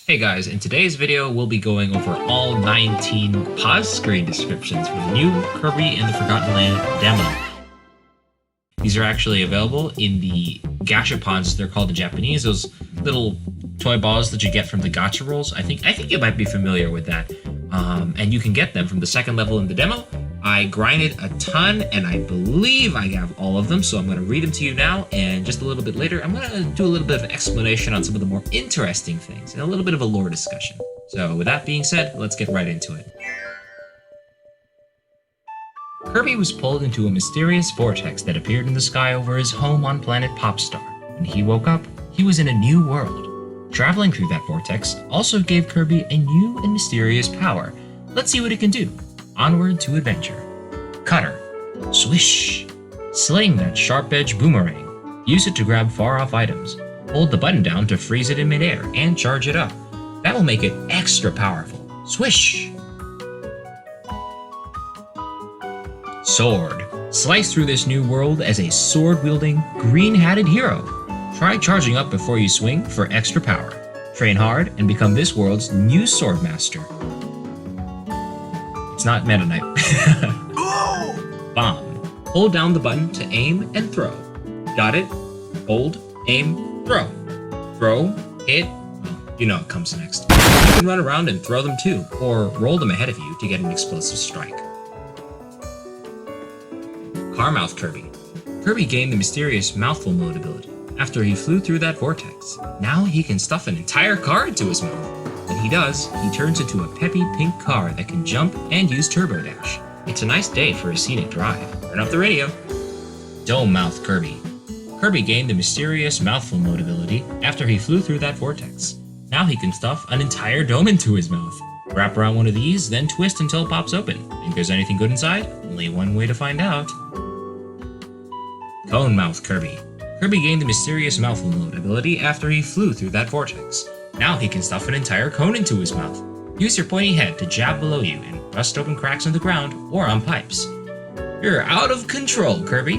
Hey guys, in today's video we'll be going over all 19 pause screen descriptions for the new Kirby and the Forgotten Land demo. These are actually available in the GASHAPONs, as they're called in Japanese, those little toy balls that you get from the gacha rolls. I think you might be familiar with that. And you can get them from the second level in the demo. I grinded a ton, and I believe I have all of them, so I'm going to read them to you now, and just a little bit later, I'm going to do a little bit of an explanation on some of the more interesting things, and a little bit of a lore discussion. So with that being said, let's get right into it. Kirby was pulled into a mysterious vortex that appeared in the sky over his home on planet Popstar. When he woke up, he was in a new world. Traveling through that vortex also gave Kirby a new and mysterious power. Let's see what it can do. Onward to adventure. Cutter. Swish. Sling that sharp-edged boomerang. Use it to grab far-off items. Hold the button down to freeze it in midair and charge it up. That will make it extra powerful. Swish. Sword. Slice through this new world as a sword-wielding, green-hatted hero. Try charging up before you swing for extra power. Train hard and become this world's new sword master. It's not Meta Knight. Bomb. Hold down the button to aim and throw. Got it? Hold, aim, throw. Throw, hit, well, you know what comes next. You can run around and throw them too, or roll them ahead of you to get an explosive strike. Carmouth Kirby. Kirby gained the mysterious mouthful mode ability after he flew through that vortex. Now he can stuff an entire car into his mouth. When he does, he turns into a peppy pink car that can jump and use Turbo Dash. It's a nice day for a scenic drive. Turn up the radio. Dome Mouth Kirby. Kirby gained the mysterious mouthful mode ability after he flew through that vortex. Now he can stuff an entire dome into his mouth. Wrap around one of these, then twist until it pops open. Think there's anything good inside? Only one way to find out. Cone Mouth Kirby. Kirby gained the mysterious mouthful mode ability after he flew through that vortex. Now he can stuff an entire cone into his mouth. Use your pointy head to jab below you and rust open cracks in the ground or on pipes. You're out of control, Kirby!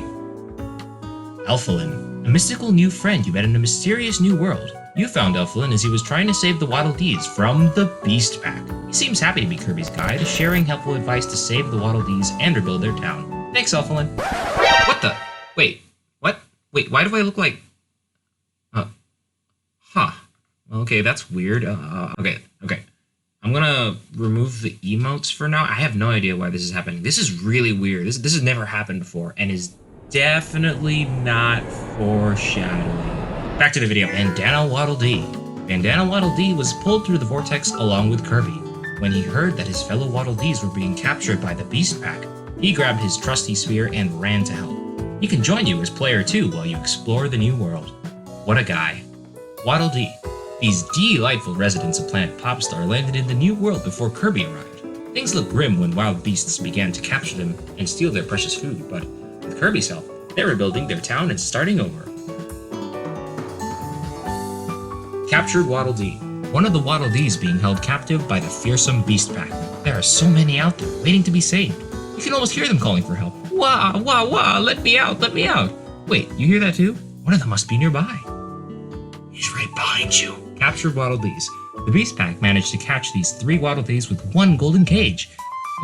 Elfilin, a mystical new friend you met in a mysterious new world. You found Elfilin as he was trying to save the Waddle Dees from the Beast Pack. He seems happy to be Kirby's guide, sharing helpful advice to save the Waddle Dees and rebuild their town. Thanks, Elfilin. What the? Wait, what? Wait, why do I look like... Huh. Okay, that's weird. Okay. I'm gonna remove the emotes for now. I have no idea why this is happening. This is really weird. This has never happened before, and is definitely not foreshadowing. Back to the video. Bandana Waddle Dee. Bandana Waddle Dee was pulled through the vortex along with Kirby. When he heard that his fellow Waddle Dees were being captured by the Beast Pack, he grabbed his trusty spear and ran to help. He can join you as player 2 while you explore the new world. What a guy. Waddle Dee. These delightful residents of planet Popstar landed in the new world before Kirby arrived. Things looked grim when wild beasts began to capture them and steal their precious food, but with Kirby's help, they're rebuilding their town and starting over. Captured Waddle Dee. One of the Waddle Dees being held captive by the fearsome Beast Pack. There are so many out there waiting to be saved. You can almost hear them calling for help. Wah, wah, wah, let me out, let me out. Wait, you hear that too? One of them must be nearby. He's right behind you. Captured Waddle Dees. The Beast Pack managed to catch these 3 Waddle Dees with 1 golden cage.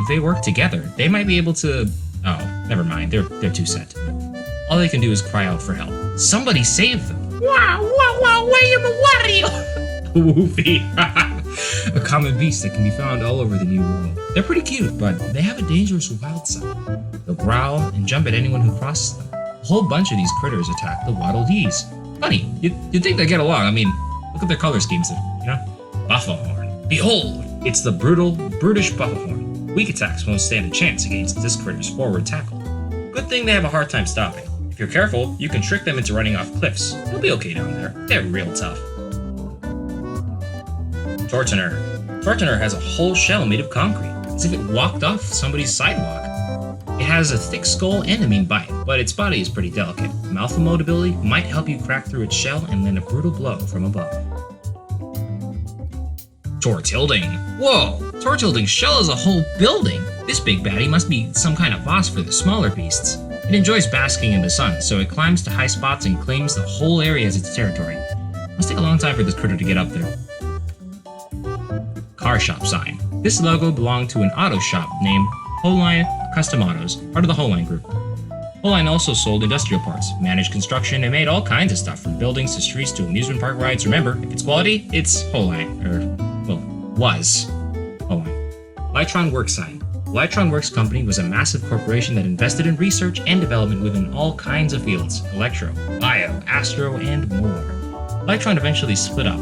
If they work together, they might be able to... Oh, never mind. They're too set. All they can do is cry out for help. Somebody save them. Wow, wow, wow, what are you? Woofy. A common beast that can be found all over the new world. They're pretty cute, but they have a dangerous wild side. They'll growl and jump at anyone who crosses them. A whole bunch of these critters attack the Waddle Dees. Funny, you'd think they get along. I mean, look at their color schemes, you know? Buffahorn. Behold, it's the brutish Buffahorn. Weak attacks won't stand a chance against this critter's forward tackle. Good thing they have a hard time stopping. If you're careful, you can trick them into running off cliffs. They'll be okay down there. They're real tough. Tortoner. Tortoner has a whole shell made of concrete, as if it walked off somebody's sidewalk. It has a thick skull and a mean bite, but its body is pretty delicate. Mouthful mode ability might help you crack through its shell and land a brutal blow from above. Tortilding. Whoa! Tortilding's shell is a whole building! This big baddie must be some kind of boss for the smaller beasts. It enjoys basking in the sun, so it climbs to high spots and claims the whole area as its territory. Must take a long time for this critter to get up there. car shop sign. This logo belonged to an auto shop named Wholeline Custom Autos, part of the Wholeline Group. Wholeline also sold industrial parts, managed construction, and made all kinds of stuff, from buildings to streets to amusement park rides. Remember, if it's quality, it's Wholeline, was Wholeline. Lytron Works sign. Lytron Works Company was a massive corporation that invested in research and development within all kinds of fields, electro, bio, astro, and more. Lytron eventually split up,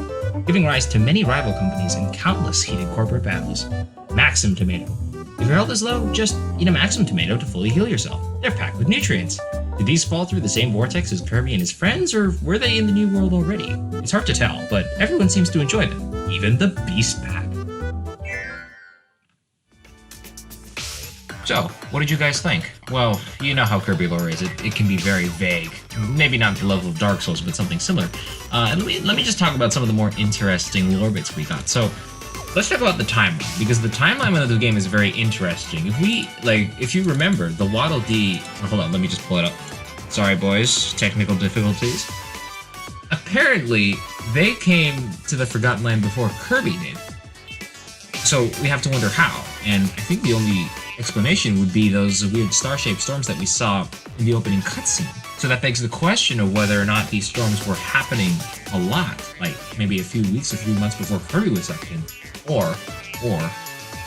giving rise to many rival companies and countless heated corporate battles. Maxim Tomato. If your health is low, just eat a Maxim Tomato to fully heal yourself. They're packed with nutrients. Did these fall through the same vortex as Kirby and his friends, or were they in the new world already? It's hard to tell, but everyone seems to enjoy them, even the Beast Pack. So, what did you guys think? Well, you know how Kirby lore is. It can be very vague. Maybe not the level of Dark Souls, but something similar. Let me just talk about some of the more interesting lore bits we got. So, let's talk about the timeline, because the timeline of the game is very interesting. If you remember, the Waddle Dee... Oh, hold on, let me just pull it up. Sorry, boys. Technical difficulties. Apparently, they came to the Forgotten Land before Kirby did. So, we have to wonder how. And I think the only explanation would be those weird star-shaped storms that we saw in the opening cutscene. So that begs the question of whether or not these storms were happening a lot, like maybe a few weeks, a few months before Kirby was sucked in, or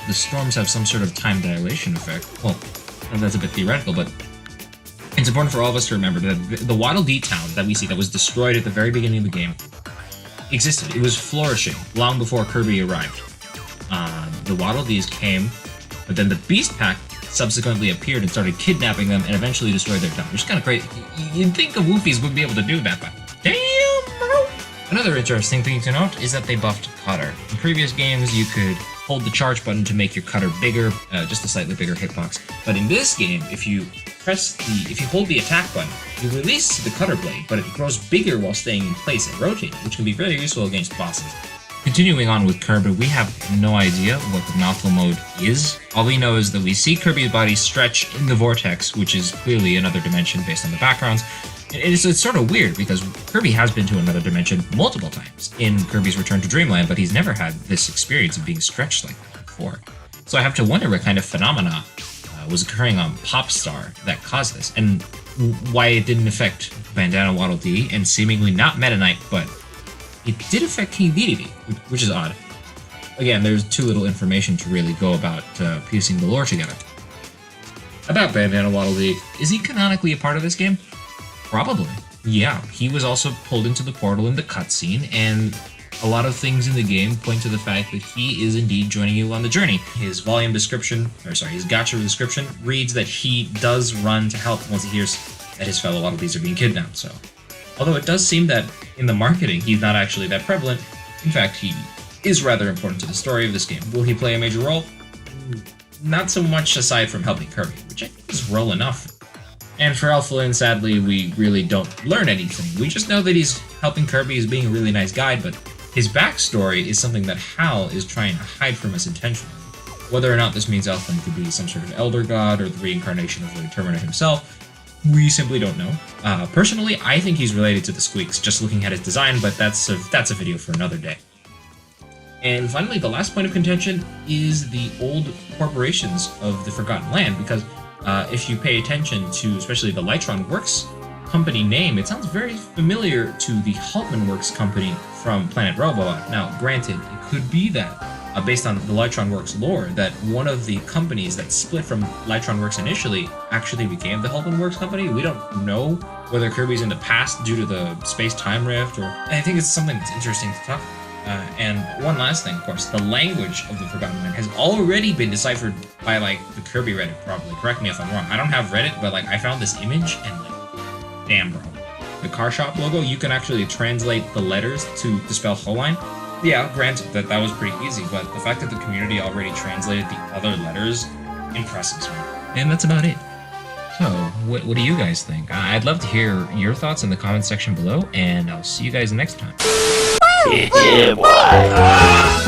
the storms have some sort of time dilation effect. Well, that's a bit theoretical, but it's important for all of us to remember that the Waddle Dee town that we see that was destroyed at the very beginning of the game existed. It was flourishing long before Kirby arrived. The Waddle Dees came, but then the Beast Pack subsequently appeared and started kidnapping them and eventually destroyed their town. Which is kind of crazy. You'd think the Woofies would be able to do that, but damn, bro! Another interesting thing to note is that they buffed Cutter. In previous games, you could hold the charge button to make your cutter bigger, just a slightly bigger hitbox. But in this game, if you hold the attack button, you release the cutter blade, but it grows bigger while staying in place and rotating, which can be very useful against bosses. Continuing on with Kirby, we have no idea what the mouthful mode is. All we know is that we see Kirby's body stretch in the vortex, which is clearly another dimension based on the backgrounds. It's sort of weird because Kirby has been to another dimension multiple times in Kirby's Return to Dreamland, but he's never had this experience of being stretched like that before. So I have to wonder what kind of phenomena was occurring on Popstar that caused this, and why it didn't affect Bandana Waddle Dee and seemingly not Meta Knight, but it did affect King Dedede, which is odd. Again, there's too little information to really go about piecing the lore together. About Bandana Waddle Dee, is he canonically a part of this game? Probably. Yeah, he was also pulled into the portal in the cutscene, and a lot of things in the game point to the fact that he is indeed joining you on the journey. His volume description, his GACHA description reads that he does run to help once he hears that his fellow Waddle Dees are being kidnapped, so... Although it does seem that in the marketing he's not actually that prevalent. In fact, he is rather important to the story of this game. Will he play a major role? Not so much aside from helping Kirby, which I think is role enough. And for Elflin, sadly, we really don't learn anything. We just know that he's helping Kirby as being a really nice guy, but his backstory is something that Hal is trying to hide from us intentionally. Whether or not this means Elflin could be some sort of elder god or the reincarnation of Lord Terminator himself, we simply don't know. Personally, I think he's related to the Squeaks, just looking at his design, but that's a video for another day. And finally, the last point of contention is the old corporations of the Forgotten Land, because if you pay attention to especially the Lytron Works company name, it sounds very familiar to the Haltman Works company from Planet Robobot. Now, granted, it could be that based on the Lytron Works lore, that one of the companies that split from Lytron Works initially actually became the Haltman Works company. We don't know whether Kirby's in the past due to the space-time rift, or... I think it's something that's interesting to talk about. And one last thing, of course, the language of the Forgotten Land has already been deciphered by, the Kirby Reddit, probably. Correct me if I'm wrong. I don't have Reddit, but, I found this image, and, damn, bro. The car shop logo, you can actually translate the letters to spell Wholeline. Yeah, granted that was pretty easy, but the fact that the community already translated the other letters impresses me. And that's about it. So, what do you guys think? I'd love to hear your thoughts in the comments section below, and I'll see you guys next time. Yeah, boy.